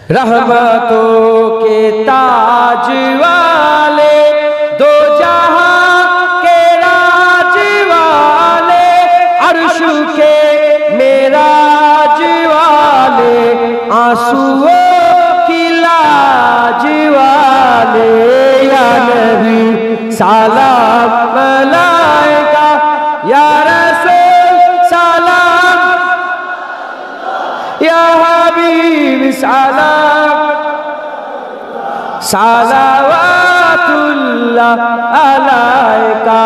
रहमतों के ताज वाले, दो जहां के राज वाले, अर्श के मेराज वाले, आंसुओं की लाज वाले, या नबी सलाम मलाइका, या रसूल सलाम, या हबीब सलाम, सलावतुल्लाह अलैका।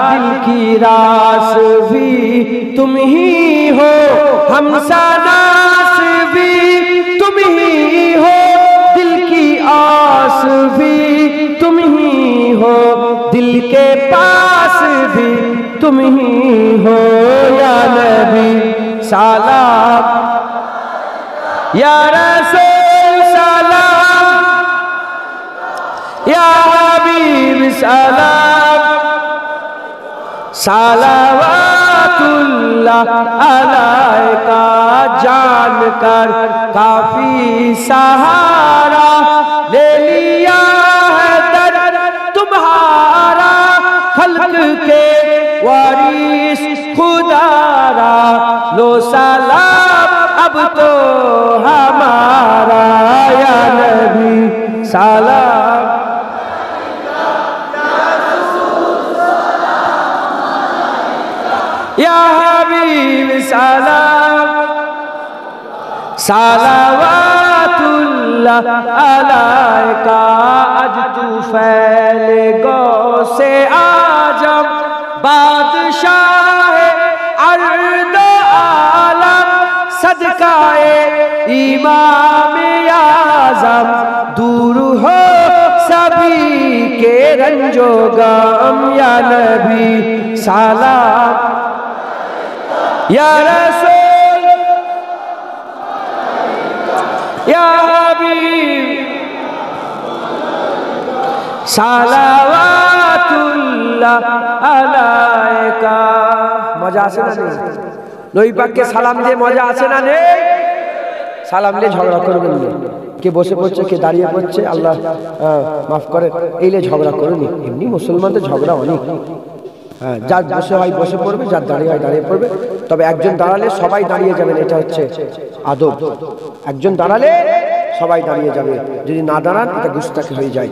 दिल की रास भी तुम ही हो, हम सनास भी तुम ही हो, दिल की आस भी तुम ही हो, दिल के पास भी तुम ही हो, या नबी सलाम, या रसूल सलाम, या हबीब सलाम, सलावतुल्लाह अलैका। जान कर काफी सहारा ले लिया है दर तुम्हारा, खल्क के वारिस खुदारा, लो सलाम अब तो हमारा, या नबी सलाम, या हबीब सलाम, सलावतुल्लाह अलैका। अज तू फैले गौ से आजम, बादशाह अर्द आलम, सदकाए इमाम आज़म, दूर हो सभी के रंजो गम, या नबी सलाम, या रसूल, या हबीब सलावतुल्लाह अलैका। मजा আছে না নেই? নবী পাককে সালাম দিয়ে মজা আছে না নেই? সালাম দিয়ে ঝগড়া করবেন না, কে বসে পড়ছে কে দাঁড়িয়ে পড়ছে আল্লাহ মাফ করে, এইলে ঝগড়া করুন। এমনি মুসলমানদের ঝগড়া অনেক, যার বসে হয় বসে পড়বে, যার দাঁড়িয়ে হয় দাঁড়িয়ে পড়বে, তবে একজন দাঁড়ালে সবাই দাঁড়িয়ে যাবেন, এটা হচ্ছে আদব। একজন দাঁড়ালে সবাই দাঁড়িয়ে যাবে, যদি না দাঁড়ান এটা গুস্তাখি হয়ে যায়।